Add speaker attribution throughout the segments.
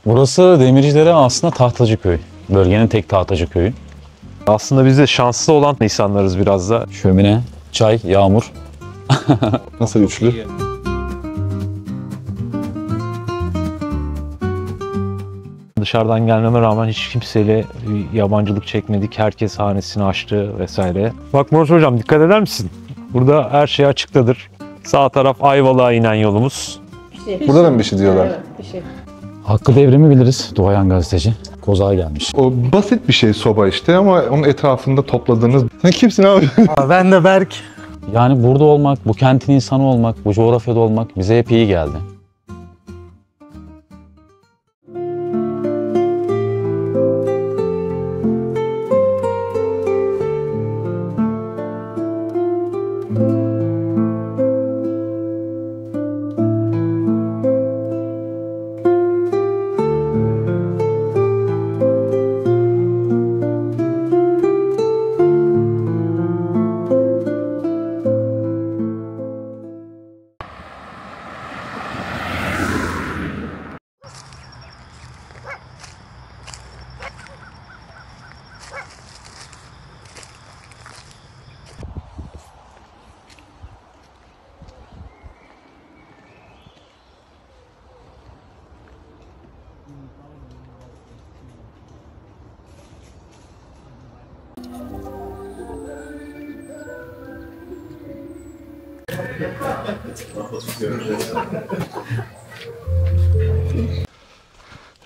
Speaker 1: Burası Demircidere aslında Tahtacıköy. Bölgenin tek Tahtacı köyü.
Speaker 2: Aslında biz de şanslı olan insanlarız biraz da.
Speaker 1: Şömine, çay, yağmur.
Speaker 3: Nasıl üçlü?
Speaker 2: Dışarıdan gelmeme rağmen hiç kimseyle yabancılık çekmedik. Herkes hanesini açtı vesaire. Bak Murat Hocam, dikkat eder misin? Burada her şey açıktadır. Sağ taraf Ayvalık'a inen yolumuz.
Speaker 3: Burada da mı bir şey diyorlar?
Speaker 4: Evet, bir şey.
Speaker 1: Hakkı Devrim'i biliriz. Duayen gazeteci. Kozağa gelmiş.
Speaker 3: O basit bir şey soba işte ama onun etrafında topladığınız... Sen kimsin abi?
Speaker 5: Ben de Berk.
Speaker 1: Yani burada olmak, bu kentin insanı olmak, bu coğrafyada olmak bize hep iyi geldi.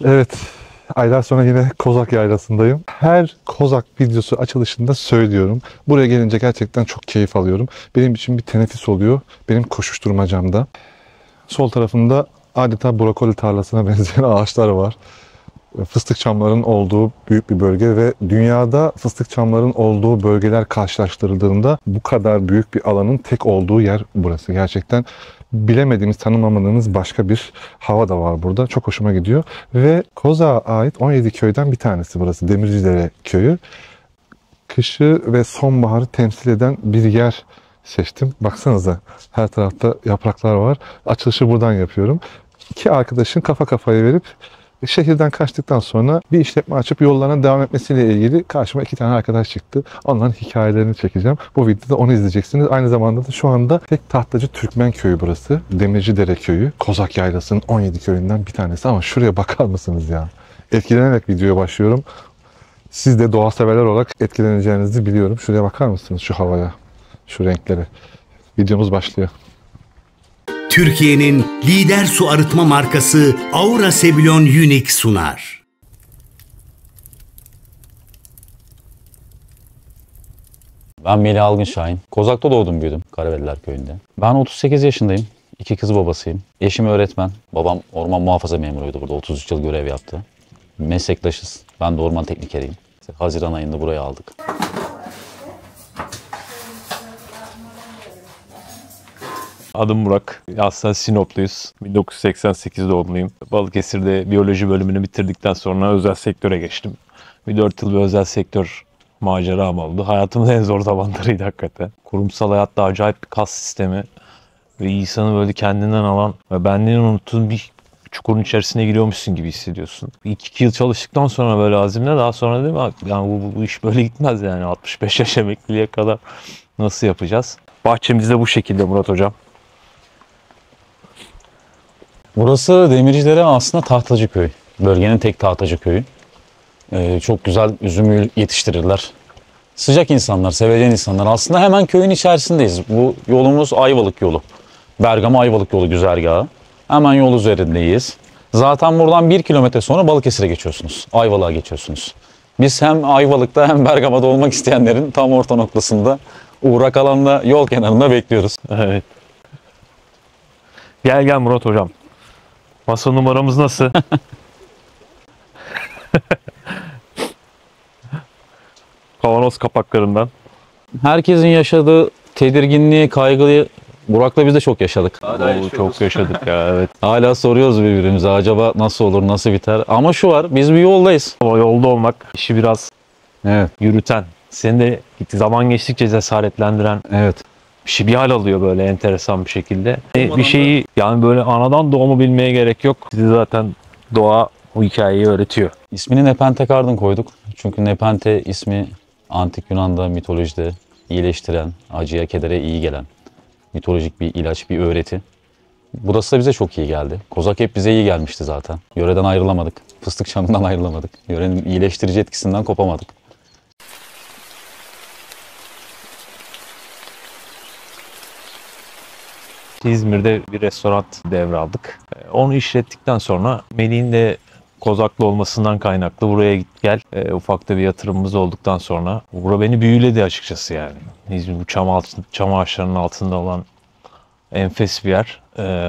Speaker 3: Evet, aylar sonra yine Kozak Yaylası'ndayım. Her Kozak videosu açılışında söylüyorum. Buraya gelince gerçekten çok keyif alıyorum. Benim için bir teneffüs oluyor. Benim koşuşturmacamda. Sol tarafında adeta brokoli tarlasına benzeyen ağaçlar var. Fıstık çamlarının olduğu büyük bir bölge ve dünyada fıstık çamlarının olduğu bölgeler karşılaştırıldığında bu kadar büyük bir alanın tek olduğu yer burası. Gerçekten bilemediğimiz, tanımamadığımız başka bir hava da var burada. Çok hoşuma gidiyor. Ve Kozak'a ait 17 köyden bir tanesi burası. Demircidere köyü. Kışı ve sonbaharı temsil eden bir yer seçtim. Baksanıza, her tarafta yapraklar var. Açılışı buradan yapıyorum. İki arkadaşın kafa kafaya verip şehirden kaçtıktan sonra bir işletme açıp yollarına devam etmesiyle ilgili karşıma iki tane arkadaş çıktı. Onların hikayelerini çekeceğim. Bu videoda onu izleyeceksiniz. Aynı zamanda da şu anda tek Tahtacı Türkmen köyü burası. Demircidere köyü. Kozak Yaylası'nın 17 köyünden bir tanesi. Ama şuraya bakar mısınız ya? Etkilenerek videoya başlıyorum. Siz de doğa severler olarak etkileneceğinizi biliyorum. Şuraya bakar mısınız, şu havaya, şu renklere? Videomuz başlıyor.
Speaker 6: Türkiye'nin lider su arıtma markası Aura Sebilon Unique sunar.
Speaker 1: Ben Melih Algın Şahin. Kozak'ta doğdum büyüdüm. Karaveliler köyünde. Ben 38 yaşındayım. İki kız babasıyım. Eşim öğretmen. Babam orman muhafaza memuruydu burada. 33 yıl görev yaptı. Meslektaşız. Ben de orman teknikeriyim. Haziran ayında buraya aldık.
Speaker 2: Adım Burak. Aslında Sinopluyuz. 1988 doğumluyum. Balıkesir'de biyoloji bölümünü bitirdikten sonra özel sektöre geçtim. Bir 4 yıl bir özel sektör maceram oldu. Hayatımın en zor zamanlarıydı hakikaten. Kurumsal hayatta acayip bir kas sistemi ve insanı böyle kendinden alan ve benliğini unuttuğun bir çukurun içerisine giriyormuşsun gibi hissediyorsun. 2 yıl çalıştıktan sonra böyle azimle daha sonra değil mi? Yani bu iş böyle gitmez yani 65 yaş emekliliğe kadar nasıl yapacağız? Bahçemizde bu şekilde Murat Hocam.
Speaker 1: Burası Demircidere aslında Tahtacıköy. Bölgenin tek Tahtacı köyü. Çok güzel üzüm yetiştirirler. Sıcak insanlar, sevecen insanlar. Aslında hemen köyün içerisindeyiz. Bu yolumuz Ayvalık yolu. Bergama Ayvalık yolu güzergahı. Hemen yol üzerindeyiz. Zaten buradan 1 kilometre sonra Balıkesir'e geçiyorsunuz. Ayvalık'a geçiyorsunuz. Biz hem Ayvalık'ta hem Bergama'da olmak isteyenlerin tam orta noktasında uğrak alanda yol kenarında bekliyoruz.
Speaker 2: Evet. Gel Murat Hocam. Masa numaramız nasıl? Kavanoz kapaklarından.
Speaker 1: Herkesin yaşadığı tedirginliği, kaygıyı Burak'la biz de çok yaşadık.
Speaker 2: Çok yaşadık ya, evet.
Speaker 1: Hala soruyoruz birbirimize acaba nasıl olur, nasıl biter? Ama şu var, biz bir yoldayız.
Speaker 2: O yolda olmak işi biraz
Speaker 1: Evet.
Speaker 2: yürüten, seni de zaman geçtikçe cesaretlendiren
Speaker 1: Evet.
Speaker 2: bir şey, bir hal alıyor böyle enteresan bir şekilde. Bir şeyi yani böyle anadan doğumu bilmeye gerek yok. Sizi zaten doğa o hikayeyi öğretiyor.
Speaker 1: İsmini Nepenthe Garden koyduk. Çünkü Nepenthe ismi antik Yunan'da, mitolojide iyileştiren, acıya, kedere iyi gelen mitolojik bir ilaç, bir öğreti. Burası da bize çok iyi geldi. Kozak hep bize iyi gelmişti zaten. Yöreden ayrılamadık. Fıstık çamından ayrılamadık. Yörenin iyileştirici etkisinden kopamadık.
Speaker 2: İzmir'de bir restoran devraldık. Onu işlettikten sonra Melih'in de Kozaklı olmasından kaynaklı buraya git gel ufak da bir yatırımımız olduktan sonra bura beni büyüledi açıkçası yani. İzmir bu çam ağaçlarının altında olan enfes bir yer.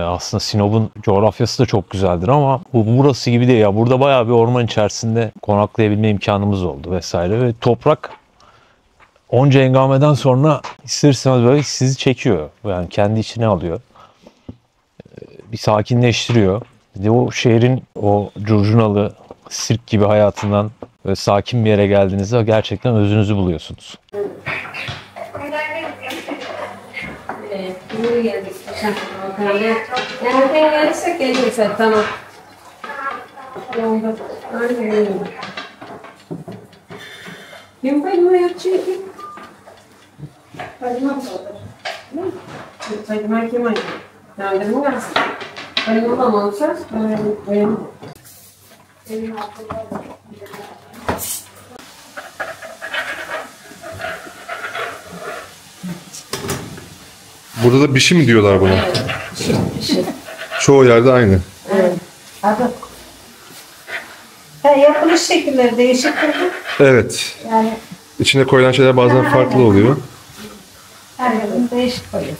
Speaker 2: Aslında Sinop'un coğrafyası da çok güzeldir ama burası gibi değil ya. Burada bayağı bir orman içerisinde konaklayabilme imkanımız oldu vesaire ve toprak onca engameden sonra ister istemez böyle sizi çekiyor. Yani kendi içine alıyor. Bir sakinleştiriyor. Bir de o şehrin o curcunalı sirk gibi hayatından böyle sakin bir yere geldiğinizde gerçekten özünüzü buluyorsunuz.
Speaker 4: Buraya geldik. Nereden gelirsek gelirse tamam. Yolda. Aynen öyle. Kim payımı yapacak? Payımı yapacak. Payımı kim ayı? Nerede mi gelsin? Payımı da mı olsa? Payımı.
Speaker 3: Burada da bir şey mi diyorlar buna? Çoğu yerde aynı.
Speaker 5: Evet. Adı. Yapılış şekilleri değişik tabii.
Speaker 3: Evet.
Speaker 5: Yani
Speaker 3: İçine koyulan şeyler bazen farklı oluyor.
Speaker 5: her yılın değişik koyuyor.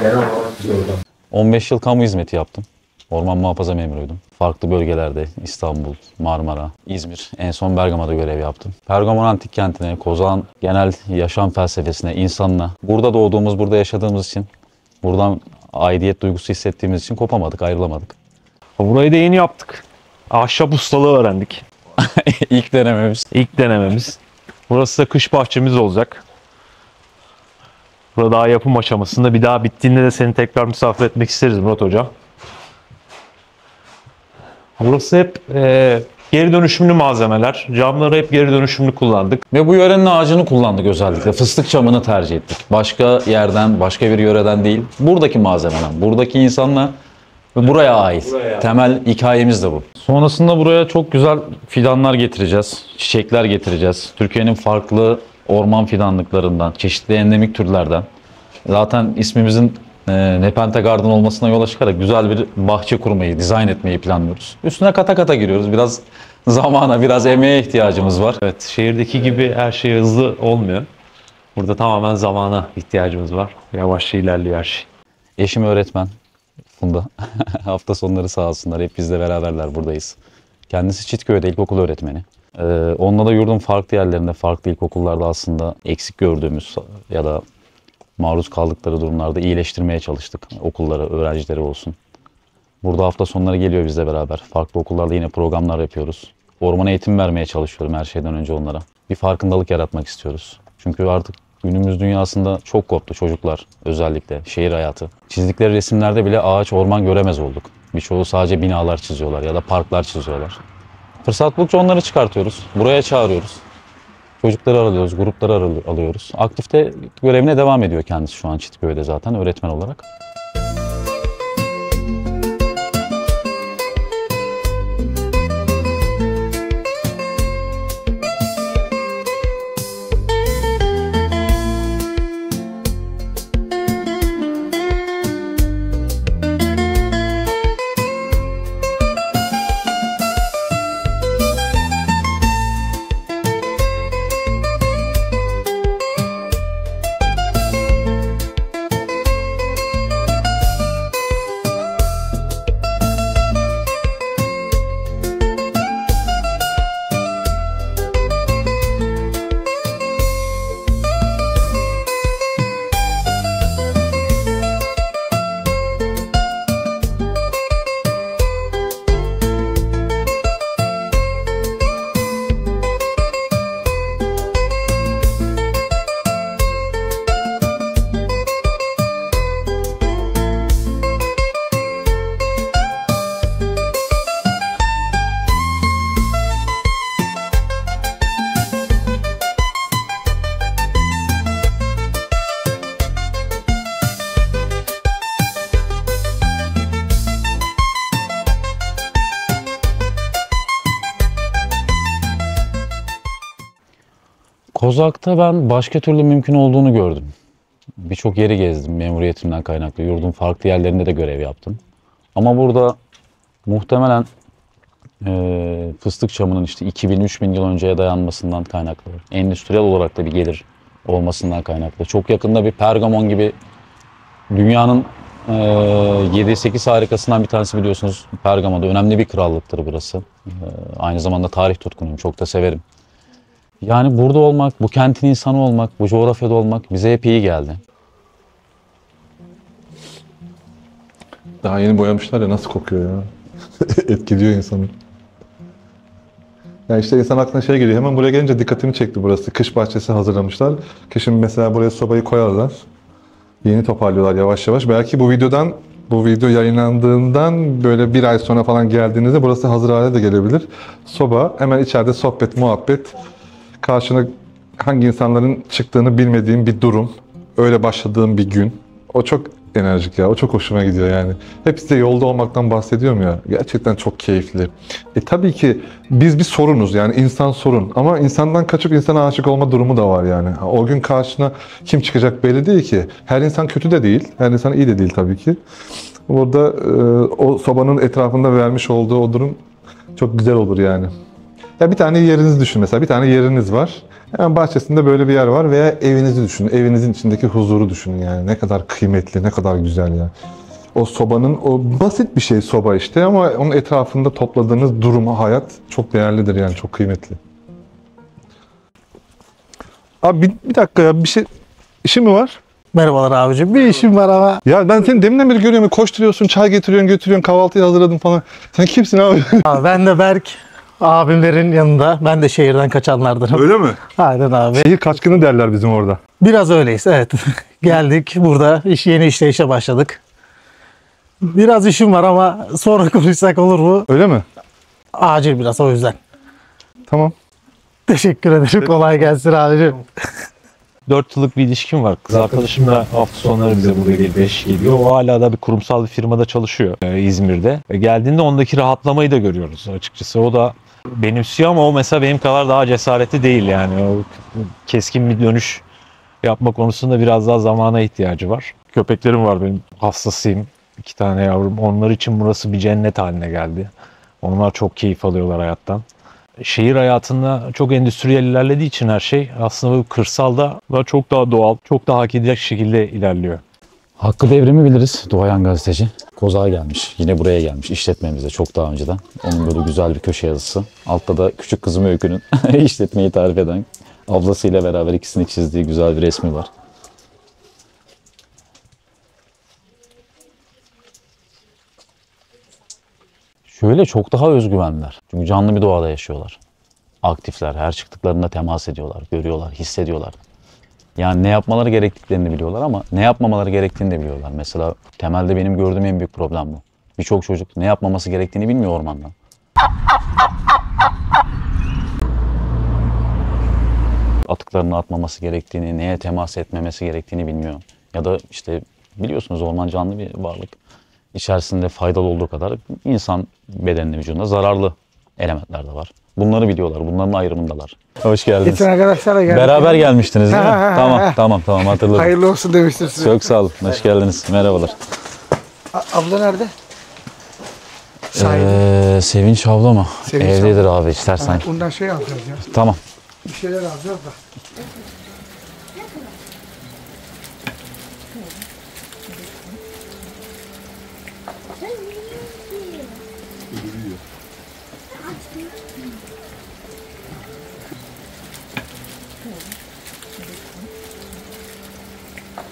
Speaker 3: Oradan.
Speaker 1: 15 yıl kamu hizmeti yaptım. Orman muhafaza memuruydum. Farklı bölgelerde İstanbul, Marmara, İzmir, en son Bergama'da görev yaptım. Pergamon Antik Kenti'ne, Kozak'ın genel yaşam felsefesine, insanla, burada doğduğumuz, burada yaşadığımız için, buradan aidiyet duygusu hissettiğimiz için kopamadık, ayrılamadık.
Speaker 2: Burayı da yeni yaptık. Ahşap ustalığı öğrendik.
Speaker 1: İlk denememiz.
Speaker 2: İlk denememiz. Burası da kış bahçemiz olacak. Burada daha yapım aşamasında. Bir daha bittiğinde de seni tekrar misafir etmek isteriz Murat Hocam. Burası hep geri dönüşümlü malzemeler. Camları hep geri dönüşümlü kullandık.
Speaker 1: Ve bu yörenin ağacını kullandık özellikle. Fıstık çamını tercih ettik. Başka yerden, başka bir yöreden değil. Buradaki malzemeden, buradaki insanla ve buraya ait. Temel hikayemiz de bu. Sonrasında buraya çok güzel fidanlar getireceğiz. Çiçekler getireceğiz. Türkiye'nin farklı orman fidanlıklarından, çeşitli endemik türlerden. Zaten ismimizin Nepenthe Garden olmasına yola çıkarak güzel bir bahçe kurmayı, dizayn etmeyi planlıyoruz. Üstüne kata kata giriyoruz. Biraz zamana, biraz emeğe ihtiyacımız var.
Speaker 2: Evet, şehirdeki gibi her şey hızlı olmuyor. Burada tamamen zamana ihtiyacımız var. Yavaşça ilerliyor her şey.
Speaker 1: Eşim öğretmen, Funda. Hafta sonları sağ olsunlar. Hep bizle beraberler, buradayız. Kendisi Çitköy'de ilkokul öğretmeni. Onunla da yurdun farklı yerlerinde, farklı ilkokullarda aslında eksik gördüğümüz ya da maruz kaldıkları durumlarda iyileştirmeye çalıştık. Okulları, öğrencileri olsun. Burada hafta sonları geliyor bizle beraber. Farklı okullarda yine programlar yapıyoruz. Orman eğitim vermeye çalışıyorum her şeyden önce onlara. Bir farkındalık yaratmak istiyoruz. Çünkü artık günümüz dünyasında çok koptu çocuklar, özellikle şehir hayatı. Çizdikleri resimlerde bile ağaç, orman göremez olduk. Birçoğu sadece binalar çiziyorlar ya da parklar çiziyorlar. Fırsat buldukça onları çıkartıyoruz. Buraya çağırıyoruz. Çocukları aralıyoruz, grupları alıyoruz. Aktifte görevine devam ediyor kendisi şu an Çitköy'de zaten öğretmen olarak. Kozak'ta ben başka türlü mümkün olduğunu gördüm. Birçok yeri gezdim memuriyetimden kaynaklı. Yurdun farklı yerlerinde de görev yaptım. Ama burada muhtemelen fıstık çamının işte 2000-3000 yıl önceye dayanmasından kaynaklı. Endüstriyel olarak da bir gelir olmasından kaynaklı. Çok yakında bir Pergamon gibi dünyanın 7-8 harikasından bir tanesi biliyorsunuz Pergamon'da. Önemli bir krallıktır burası. Aynı zamanda tarih tutkunuyum. Çok da severim. Yani burada olmak, bu kentin insanı olmak, bu coğrafyada olmak bize hep iyi geldi.
Speaker 3: Daha yeni boyamışlar ya, nasıl kokuyor ya. Etkiliyor insanı. Yani işte insan aklına şey geliyor. Hemen buraya gelince dikkatimi çekti burası. Kış bahçesi hazırlamışlar. Kışın mesela buraya sobayı koyarlar. Yeni toparlıyorlar yavaş yavaş. Belki bu video yayınlandığından böyle bir ay sonra falan geldiğinizde burası hazır hale de gelebilir. Soba, hemen içeride sohbet, muhabbet. Karşına hangi insanların çıktığını bilmediğim bir durum. Öyle başladığım bir gün. O çok enerjik ya. O çok hoşuma gidiyor yani. Hep size yolda olmaktan bahsediyorum ya. Gerçekten çok keyifli. Tabii ki biz bir sorunuz yani, insan sorun. Ama insandan kaçıp insana aşık olma durumu da var yani. O gün karşına kim çıkacak belli değil ki. Her insan kötü de değil. Her insan iyi de değil tabii ki. Burada o sobanın etrafında vermiş olduğu o durum çok güzel olur yani. Ya bir tane yerinizi düşün mesela. Bir tane yeriniz var. Hemen bahçesinde böyle bir yer var veya evinizi düşünün. Evinizin içindeki huzuru düşünün yani. Ne kadar kıymetli, ne kadar güzel ya. O sobanın, o basit bir şey soba işte ama onun etrafında topladığınız durumu, hayat çok değerlidir yani, çok kıymetli. Abi bir dakika ya, bir şey, işin mi var?
Speaker 7: Merhabalar abicim. Bir işim var ama.
Speaker 3: Ya ben seni deminden beri görüyorum. Koşturuyorsun, çay getiriyorsun, götürüyorsun, kahvaltıyı hazırladım falan. Sen kimsin abi?
Speaker 7: Abi ben de Berk. Abimlerin yanında. Ben de şehirden kaçanlardanım.
Speaker 3: Öyle mi?
Speaker 7: Aynen abi.
Speaker 3: Şehir kaçkını derler bizim orada.
Speaker 7: Biraz öyleyiz evet. Geldik burada yeni işe başladık. Biraz işim var ama sonra konuşsak olur mu?
Speaker 3: Öyle mi?
Speaker 7: Acil biraz o yüzden.
Speaker 3: Tamam.
Speaker 7: Teşekkür ederim. Kolay gelsin abicim.
Speaker 2: 4 yıllık bir ilişkim var. Kız arkadaşım da hafta sonları bize buraya gelip eş geliyor. O hala da bir kurumsal bir firmada çalışıyor İzmir'de. Geldiğinde ondaki rahatlamayı da görüyoruz açıkçası. O da benimsiyor ama o mesela benim kadar daha cesaretli değil yani. O keskin bir dönüş yapma konusunda biraz daha zamana ihtiyacı var. Köpeklerim var benim. Hastasıyım. 2 tane yavrum. Onlar için burası bir cennet haline geldi. Onlar çok keyif alıyorlar hayattan. Şehir hayatında çok endüstriyel ilerlediği için her şey aslında kırsalda çok daha doğal, çok daha hak edecek şekilde ilerliyor.
Speaker 1: Hakkı Devrim'i biliriz. Doğayan gazeteci. Kozak'a gelmiş. Yine buraya gelmiş. İşletmemizde çok daha önceden. Onun böyle güzel bir köşe yazısı. Altta da küçük kızım Öykü'nün işletmeyi tarif eden, ablasıyla beraber ikisini çizdiği güzel bir resmi var. Şöyle çok daha özgüvenliler. Çünkü canlı bir doğada yaşıyorlar. Aktifler. Her çıktıklarında temas ediyorlar, görüyorlar, hissediyorlar. Yani ne yapmaları gerektiklerini biliyorlar ama ne yapmamaları gerektiğini de biliyorlar. Mesela temelde benim gördüğüm en büyük problem bu. Birçok çocuk ne yapmaması gerektiğini bilmiyor ormanda. Atıklarını atmaması gerektiğini, neye temas etmemesi gerektiğini bilmiyor. Ya da işte biliyorsunuz orman canlı bir varlık. İçerisinde faydalı olduğu kadar insan bedenine, vücuduna zararlı elementler de var. Bunları biliyorlar, bunların ayrımındalar. Hoş geldiniz.
Speaker 8: Geçen arkadaşlarla geldik.
Speaker 1: Beraber gelmiştiniz değil mi? Tamam hatırladım.
Speaker 8: Hayırlı olsun demiştim size.
Speaker 1: Çok sağ olun, hoş geldiniz. Merhabalar.
Speaker 8: Abla nerede?
Speaker 1: Sevinç abla mı?
Speaker 8: Sevinç
Speaker 1: Evdedir abi istersen.
Speaker 8: Ondan şey alacağız ya.
Speaker 1: Tamam.
Speaker 8: Bir şeyler alacağız da.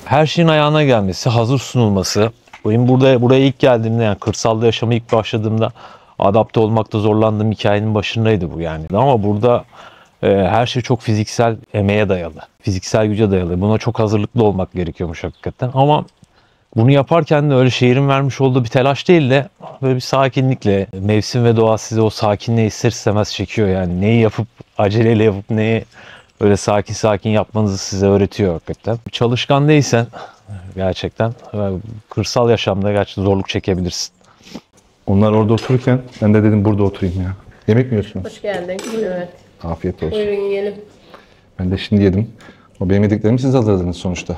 Speaker 2: Her şeyin ayağına gelmesi, hazır sunulması. Benim buraya ilk geldiğimde yani kırsalda yaşama ilk başladığımda adapte olmakta zorlandığım hikayenin başındaydı bu yani. Ama burada her şey çok fiziksel emeğe dayalı, fiziksel güce dayalı. Buna çok hazırlıklı olmak gerekiyormuş hakikaten. Ama bunu yaparken de öyle şehrin vermiş olduğu bir telaş değil de böyle bir sakinlikle, mevsim ve doğa size o sakinliği ister istemez çekiyor yani. Neyi yapıp aceleyle yapıp neyi öyle sakin yapmanızı size öğretiyor hakikaten. Çalışkan değilsen gerçekten kırsal yaşamda gerçekten zorluk çekebilirsin.
Speaker 3: Onlar orada otururken ben de dedim burada oturayım ya. Yemek mi yiyorsunuz?
Speaker 4: Hoş geldin. Evet.
Speaker 3: Afiyet olsun.
Speaker 4: Buyurun yiyelim.
Speaker 3: Ben de şimdi yedim. O benim yediklerimi siz hazırladınız sonuçta.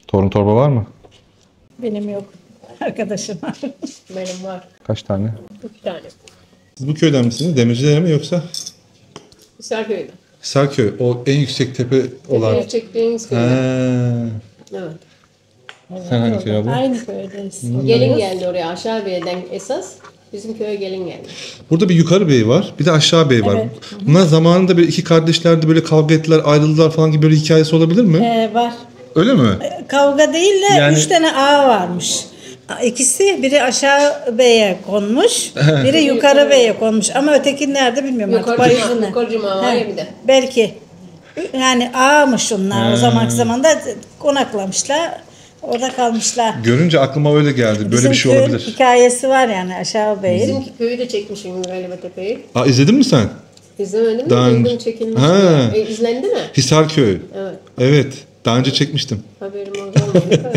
Speaker 3: Torun torba var mı?
Speaker 5: Benim yok. Arkadaşım var.
Speaker 4: Benim var.
Speaker 3: Kaç tane?
Speaker 4: 2 tane.
Speaker 3: Siz bu köyden misiniz? Demirciler mi yoksa?
Speaker 4: Hisarköy'de.
Speaker 3: Hisarköy. O en yüksek tepe olan.
Speaker 4: Evet. Çektiğiniz köy. Evet.
Speaker 3: Sen hangi köy abla?
Speaker 5: Aynı köydeyiz.
Speaker 4: Gelin geldi oraya. Aşağı Bey'den esas. Bizim köye gelin geldi.
Speaker 3: Burada bir yukarı bey var, bir de aşağı bey var. Bunlar zamanında böyle iki kardeşler de böyle kavga ettiler, ayrıldılar falan gibi böyle hikayesi olabilir mi?
Speaker 5: Var.
Speaker 3: Öyle mi?
Speaker 5: Kavga değil de
Speaker 3: Yani-
Speaker 5: 3 tane ağa varmış. İkisi biri aşağı beye konmuş, biri yukarı beye konmuş. Ama öteki nerede bilmiyorum artık. Bayıldı.
Speaker 4: Yukarı cuma var ya bir de.
Speaker 5: Belki. Yani ağamış onlar o zamanki zamanda konaklamışlar. Orada kalmışlar.
Speaker 3: Görünce aklıma öyle geldi. Böyle
Speaker 5: Bizim
Speaker 3: bir şey
Speaker 5: köyün
Speaker 3: olabilir.
Speaker 5: hikayesi var yani aşağı beyin.
Speaker 4: Bizimki köyü de çekmişim Galiba Tepe'yi.
Speaker 3: Aa, izledin mi sen?
Speaker 4: İzlemedim mi?
Speaker 3: Daha önce-
Speaker 4: Duydum çekilmiş.
Speaker 3: Ha.
Speaker 4: İzlendi mi?
Speaker 3: Hisarköy.
Speaker 4: Evet.
Speaker 3: Evet. Daha önce çekmiştim.
Speaker 4: Haberim oldu.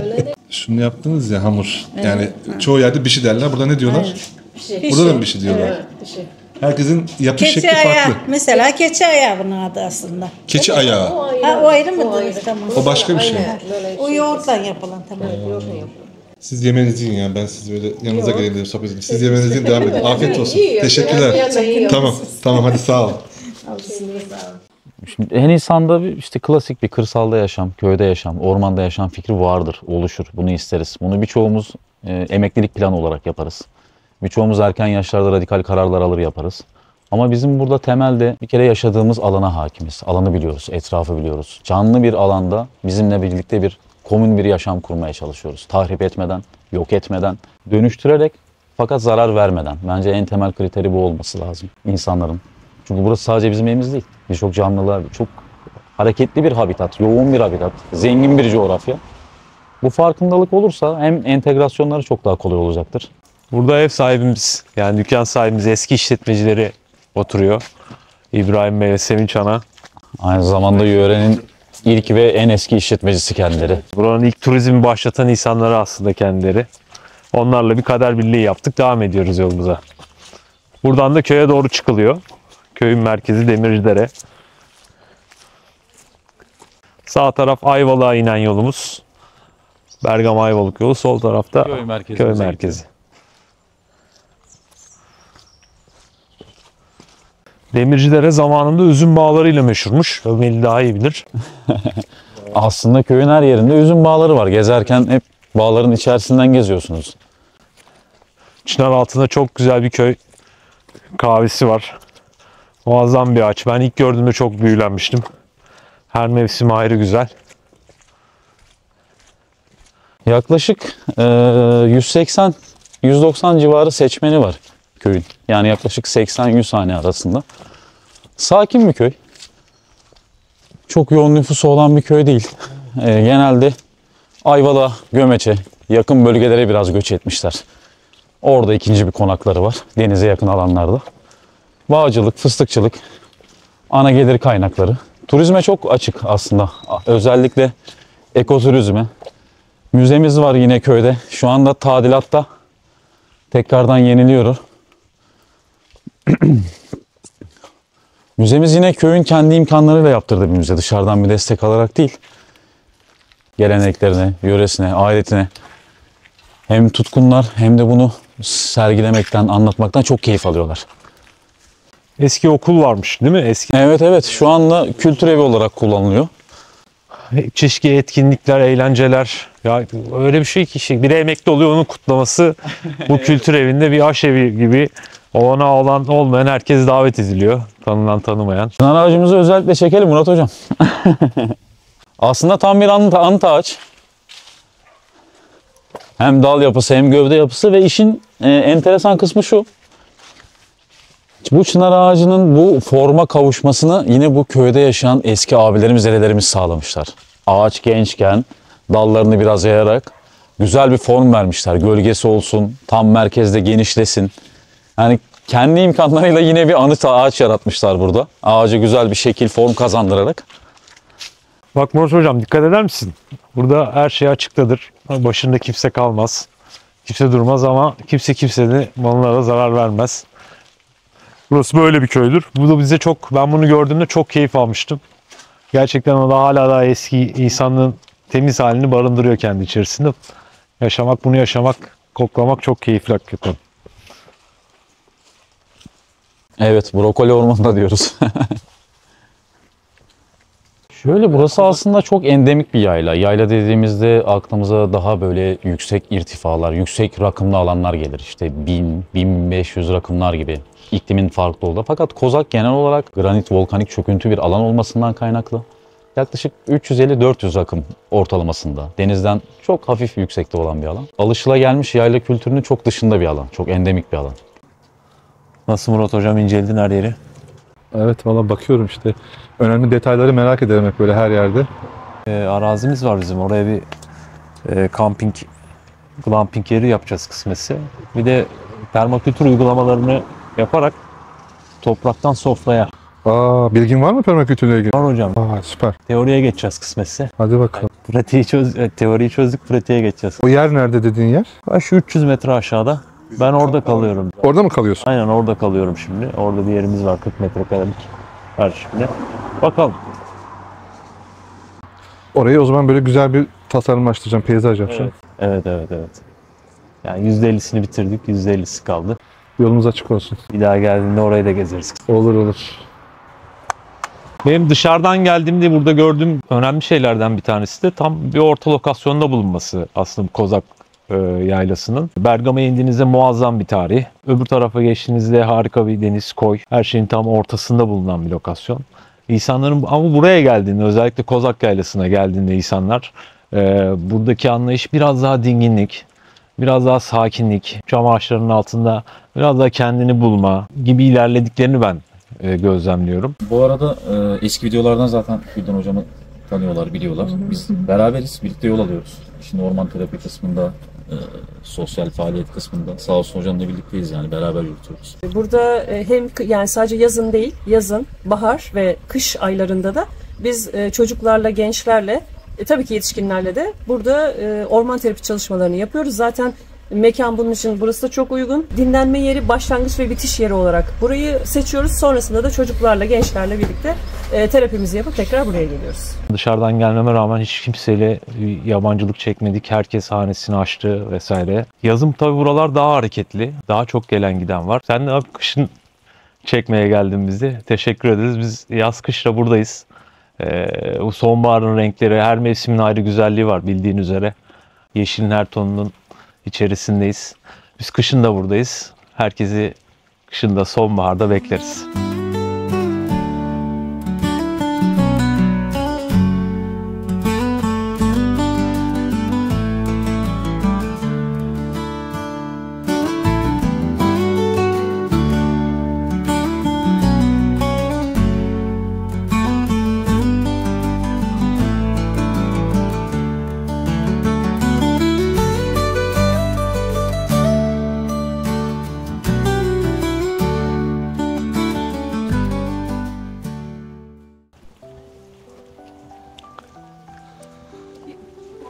Speaker 4: Öyle de.
Speaker 3: Şunu yaptınız ya hamur. Yani çoğu yerde bir şey derler. Burada ne diyorlar?
Speaker 4: Bir şey.
Speaker 3: Burada da mı bir şey diyorlar?
Speaker 4: Evet, bir şey.
Speaker 3: Herkesin yapış
Speaker 5: Keçi
Speaker 3: şekli
Speaker 5: ayağı.
Speaker 3: farklı.
Speaker 5: Mesela keçi ayağı bunun adı aslında.
Speaker 3: Keçi ayağı.
Speaker 5: Ha, o ayrı mı? Tamam.
Speaker 3: O başka bir şey.
Speaker 4: Aynen, böyle
Speaker 5: O yoğurtla yapılan tamam.
Speaker 4: yoğurtla yapıyor.
Speaker 3: Siz yemeğinizi yiyin yani. Ben siz böyle yanınıza geleyim diye sohbet edeyim. Siz yemeğinizi yiyin, devam edin. Afiyet olsun.
Speaker 4: İyi,
Speaker 3: Teşekkürler.
Speaker 4: iyi.
Speaker 3: Tamam. Tamam hadi sağ ol.
Speaker 1: Şimdi en insanda işte klasik bir kırsalda yaşam, köyde yaşam, ormanda yaşam fikri vardır, oluşur. Bunu isteriz. Bunu birçoğumuz emeklilik planı olarak yaparız. Birçoğumuz erken yaşlarda radikal kararlar alır yaparız. Ama bizim burada temelde bir kere yaşadığımız alana hakimiz. Alanı biliyoruz, etrafı biliyoruz. Canlı bir alanda bizimle birlikte bir komün bir yaşam kurmaya çalışıyoruz. Tahrip etmeden, yok etmeden, dönüştürerek fakat zarar vermeden. Bence en temel kriteri bu olması lazım insanların. Çünkü burası sadece bizim evimiz değil. Birçok canlılar, çok hareketli bir habitat, yoğun bir habitat, zengin bir coğrafya. Bu farkındalık olursa hem entegrasyonları çok daha kolay olacaktır.
Speaker 2: Burada ev sahibimiz, yani dükkan sahibimiz, eski işletmecileri oturuyor. İbrahim Bey ve Sevinç Ana.
Speaker 1: Aynı zamanda yörenin ilk ve en eski işletmecisi kendileri.
Speaker 2: Buranın ilk turizmi başlatan insanları aslında kendileri. Onlarla bir kader birliği yaptık. Devam ediyoruz yolumuza. Buradan da köye doğru çıkılıyor. Köyün merkezi Demircidere. Sağ taraf Ayvalık'a inen yolumuz. Bergama Ayvalık yolu. Sol tarafta
Speaker 1: Köy merkezi.
Speaker 2: köy merkezi. Demircidere zamanında üzüm bağlarıyla meşhurmuş. Ömeli daha iyi bilir.
Speaker 1: Aslında köyün her yerinde üzüm bağları var. Gezerken hep bağların içerisinden geziyorsunuz.
Speaker 2: Çınar altında çok güzel bir köy kahvesi var. Muazzam bir ağaç. Ben ilk gördüğümde çok büyülenmiştim. Her mevsim ayrı güzel.
Speaker 1: Yaklaşık 180-190 civarı seçmeni var köyün. Yani yaklaşık 80-100 hane arasında. Sakin bir köy. Çok yoğun nüfusu olan bir köy değil. Genelde Ayvalık'a, Gömeç'e, yakın bölgelere biraz göç etmişler. Orada ikinci bir konakları var. Denize yakın alanlarda. Bağcılık, fıstıkçılık, ana gelir kaynakları. Turizme çok açık aslında. Özellikle ekoturizme. Müzemiz var yine köyde. Şu anda tadilatta. Tekrardan yeniliyor. Müzemiz yine köyün kendi imkanlarıyla yaptırdığı bir müze. Dışarıdan bir destek alarak değil. Geleneklerine, yöresine, adetine hem tutkunlar hem de bunu sergilemekten, anlatmaktan çok keyif alıyorlar.
Speaker 2: Eski okul varmış değil mi? Eski
Speaker 1: Evet, şu anda kültür evi olarak kullanılıyor.
Speaker 2: çeşitli etkinlikler, eğlenceler. Ya öyle bir şey ki işte biri emekli oluyor, onun kutlaması bu kültür evinde bir aşevi gibi. Olana olan olmayan herkes davet ediliyor. Tanınan tanımayan.
Speaker 1: Çınar ağacımızı özellikle çekelim Murat Hocam. Aslında tam bir anıt ağaç. Hem dal yapısı hem gövde yapısı ve işin enteresan kısmı şu. Bu çınar ağacının bu forma kavuşmasını yine bu köyde yaşayan eski abilerimiz, dedelerimiz sağlamışlar. Ağaç gençken dallarını biraz yayarak güzel bir form vermişler. Gölgesi olsun, tam merkezde genişlesin. Yani kendi imkanlarıyla yine bir anıt ağaç yaratmışlar burada. Ağaca güzel bir şekil, form kazandırarak.
Speaker 2: Bak Murat Hocam, dikkat eder misin? Burada her şey açıktadır. Başında kimse kalmaz. Kimse durmaz ama kimse kimsenin mallara zarar vermez. Burası böyle bir köydür. Bu da bize ben bunu gördüğümde çok keyif almıştım. Gerçekten o da hala daha eski insanlığın temiz halini barındırıyor kendi içerisinde. Bunu yaşamak, koklamak çok keyifli hakikaten.
Speaker 1: Evet, brokoli ormanında diyoruz. Şöyle, burası aslında çok endemik bir yayla. Yayla dediğimizde aklımıza daha böyle yüksek irtifalar, yüksek rakımlı alanlar gelir. İşte 1000-1500 rakımlar gibi. İklimin farklı olduğu. Fakat Kozak genel olarak granit volkanik çöküntü bir alan olmasından kaynaklı. Yaklaşık 350-400 rakım ortalamasında. Denizden çok hafif yüksekte olan bir alan. Alışılagelmiş yayla kültürünün çok dışında bir alan. Çok endemik bir alan.
Speaker 2: Nasıl Murat Hocam, inceledin her yeri?
Speaker 3: Evet, valla bakıyorum işte. Önemli detayları merak ederim hep böyle her yerde.
Speaker 2: Arazimiz var bizim. Oraya bir glamping yeri yapacağız kısmetse. Bir de permakültür uygulamalarını yaparak topraktan sofraya.
Speaker 3: Bilgin var mı permakültürle ilgili?
Speaker 2: Var hocam.
Speaker 3: Süper.
Speaker 2: Teoriye geçeceğiz kısmetse.
Speaker 3: Hadi bakalım.
Speaker 2: Teoriyi çözdük, pratiğe geçeceğiz.
Speaker 3: O yer nerede dediğin yer?
Speaker 2: Şu 300 metre aşağıda. Ben orada kalıyorum.
Speaker 3: Orada mı kalıyorsun?
Speaker 2: Aynen, orada kalıyorum şimdi. Orada bir yerimiz var, 40 metrekarelik var şimdi. Bakalım.
Speaker 3: Orayı o zaman böyle güzel bir tasarımlaştıracağım, peyzaj yapacağım.
Speaker 2: Evet. Yani %50'sini bitirdik, %50'si kaldı.
Speaker 3: Yolumuz açık olsun.
Speaker 2: Bir daha geldiğinde orayı da gezeriz.
Speaker 3: Olur.
Speaker 2: Benim dışarıdan geldiğimde burada gördüğüm önemli şeylerden bir tanesi de tam bir orta lokasyonda bulunması aslında Kozak yaylasının. Bergama'ya indiğinizde muazzam bir tarih. Öbür tarafa geçtiğinizde harika bir deniz, koy. Her şeyin tam ortasında bulunan bir lokasyon. İnsanların ama buraya geldiğinde, özellikle Kozak Yaylası'na geldiğinde insanlar buradaki anlayış biraz daha dinginlik, biraz daha sakinlik, çam ağaçlarının altında biraz daha kendini bulma gibi ilerlediklerini ben gözlemliyorum.
Speaker 1: Bu arada eski videolardan zaten Gülden hocamı tanıyorlar, biliyorlar. Biz beraberiz, birlikte yol alıyoruz. Şimdi orman terapi kısmında, sosyal faaliyet kısmında sağ olsun hocamla birlikteyiz, yani beraber yürütüyoruz.
Speaker 9: Burada hem yani sadece yazın değil, yazın, bahar ve kış aylarında da biz çocuklarla, gençlerle, tabii ki yetişkinlerle de burada orman terapi çalışmalarını yapıyoruz. Zaten mekan bunun için, burası da çok uygun. Dinlenme yeri, başlangıç ve bitiş yeri olarak burayı seçiyoruz. Sonrasında da çocuklarla, gençlerle birlikte terapimizi yapıp tekrar buraya geliyoruz.
Speaker 2: Dışarıdan gelmeme rağmen hiç kimseyle yabancılık çekmedik. Herkes hanesini açtı vesaire. Yazın tabii buralar daha hareketli. Daha çok gelen giden var. Sen de abi kışın çekmeye geldin bizi. Teşekkür ederiz. Biz yaz kışla buradayız. Bu sonbaharın renkleri, her mevsimin ayrı güzelliği var bildiğin üzere. Yeşilin her tonunun içerisindeyiz. Biz kışın da buradayız. Herkesi kışın da, sonbaharda bekleriz.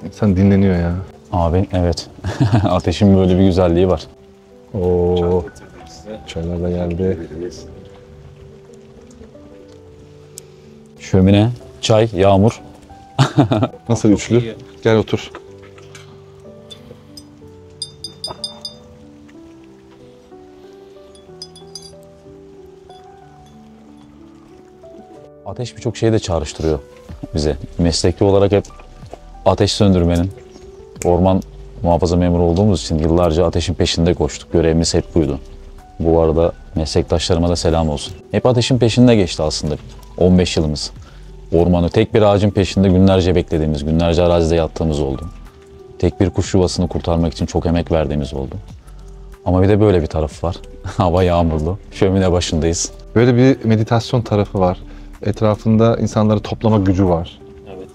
Speaker 3: İnsan dinleniyor ya.
Speaker 1: Abi evet. Ateşin böyle bir güzelliği var.
Speaker 3: Oo. Çaylar da geldi.
Speaker 1: Şömine, çay, yağmur.
Speaker 3: Nasıl üçlü? Gel otur.
Speaker 1: Ateş birçok şeyi de çağrıştırıyor bize. Mesleki olarak hep ateş söndürmenin, orman muhafaza memuru olduğumuz için yıllarca ateşin peşinde koştuk. Görevimiz hep buydu. Bu arada meslektaşlarıma da selam olsun. Hep ateşin peşinde geçti aslında 15 yılımız. Ormanı tek bir ağacın peşinde günlerce beklediğimiz, günlerce arazide yattığımız oldu. Tek bir kuş yuvasını kurtarmak için çok emek verdiğimiz oldu. Ama bir de böyle bir tarafı var. Hava yağmurlu, şömine başındayız.
Speaker 3: Böyle bir meditasyon tarafı var. Etrafında insanları toplama gücü var.
Speaker 1: Evet.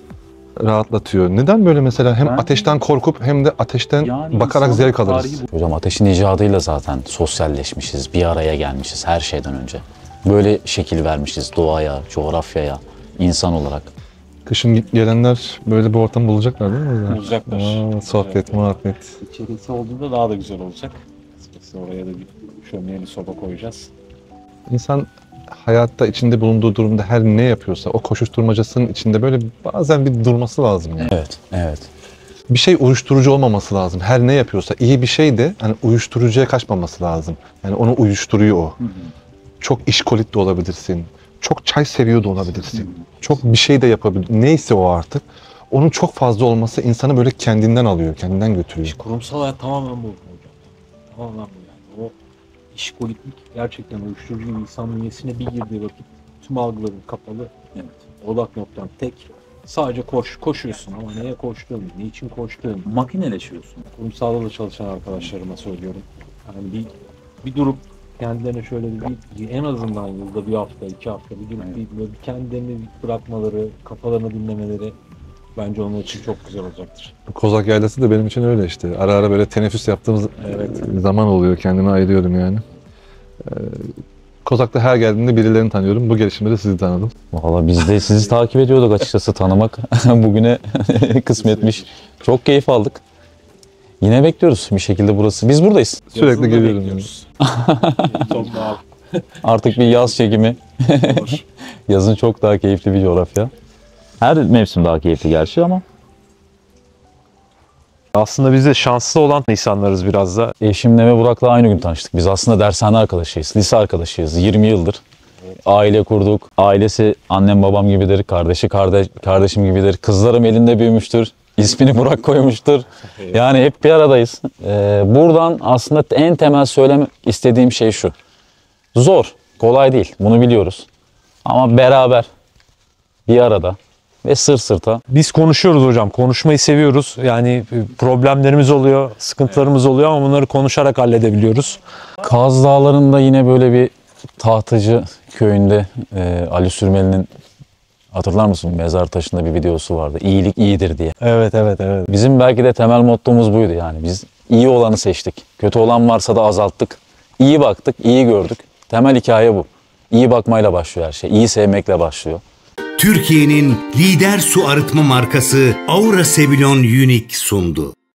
Speaker 3: Rahatlatıyor. Neden böyle mesela hem ateşten korkup hem de ateşten bakarak zevk alırız?
Speaker 1: Hocam ateşin icadıyla zaten sosyalleşmişiz, bir araya gelmişiz her şeyden önce. Böyle şekil vermişiz doğaya, coğrafyaya, insan olarak.
Speaker 3: Kışın gelenler böyle bir ortam bulacaklar değil mi?
Speaker 2: Bulacaklar.
Speaker 3: Sohbet, muhabbet.
Speaker 2: İçerisi olduğunda daha da güzel olacak. Oraya da bir şömineli soba koyacağız.
Speaker 3: İnsan hayatta içinde bulunduğu durumda her ne yapıyorsa o koşuşturmacasının içinde böyle bazen bir durması lazım yani.
Speaker 1: Evet, evet.
Speaker 3: Bir şey uyuşturucu olmaması lazım. Her ne yapıyorsa iyi bir şey de hani uyuşturucuya kaçmaması lazım. Yani onu uyuşturuyor o. Çok işkolik de olabilirsin. Çok çay seviyor da olabilirsin. Çok bir şey de yapabilir. Neyse o artık. Onun çok fazla olması insanı böyle kendinden alıyor, kendinden götürüyor.
Speaker 10: Kurumsal hayat tamamen bu hocam. Tamamen bu yani. O işkoliklik gerçekten uyuşturucu gibi insan bünyesine bir girdiği vakit tüm algıların kapalı. Evet. Odak noktan tek. Sadece koşuyorsun ama neye koştuğun, niçin koştuğun.
Speaker 11: Makineleşiyorsun.
Speaker 10: Kurumsalda da çalışan arkadaşlarıma söylüyorum. Yani bir durup kendilerine şöyle bir en azından yılda bir hafta, 2 hafta bir durup bir kendilerini bırakmaları, kafalarını dinlemeleri bence onun için çok güzel olacaktır.
Speaker 3: Kozak Yaylası da benim için öyle işte. Ara ara böyle teneffüs yaptığımız zaman oluyor. Kendime ayırıyorum yani. Kozak'ta her geldiğimde birilerini tanıyorum. Bu gelişimde de sizi tanıdım.
Speaker 1: Valla biz de sizi takip ediyorduk açıkçası, tanımak bugüne kısmetmiş. Çok keyif aldık. Yine bekliyoruz bir şekilde burası. Biz buradayız.
Speaker 3: Sürekli geliyorum yani.
Speaker 1: Artık bir yaz çekimi. Yazın çok daha keyifli bir coğrafya. Her mevsim daha keyifli gerçi ama.
Speaker 2: Aslında biz de şanslı olan insanlarız biraz da.
Speaker 1: Eşimle ve Burak'la aynı gün tanıştık. Biz aslında dershane arkadaşıyız, lise arkadaşıyız. 20 yıldır. Aile kurduk. Ailesi annem babam gibidir, kardeşim gibidir. Kızlarım elinde büyümüştür. İsmini Burak koymuştur. Yani hep bir aradayız. Buradan aslında en temel söylemek istediğim şey şu. Zor, kolay değil. Bunu biliyoruz. Ama beraber, bir arada ve sırt sırta.
Speaker 2: Biz konuşuyoruz hocam. Konuşmayı seviyoruz. Yani problemlerimiz oluyor, sıkıntılarımız oluyor ama bunları konuşarak halledebiliyoruz.
Speaker 1: Kaz Dağları'nda yine böyle bir Tahtıcı köyünde Ali Sürmeli'nin, hatırlar mısın, mezar taşında bir videosu vardı. İyilik iyidir diye.
Speaker 2: Evet.
Speaker 1: Bizim belki de temel mottomuz buydu yani. Biz iyi olanı seçtik. Kötü olan varsa da azalttık. İyi baktık, iyi gördük. Temel hikaye bu. İyi bakmayla başlıyor her şey. İyi sevmekle başlıyor.
Speaker 6: Türkiye'nin lider su arıtma markası Aura Sebilon Unique sundu.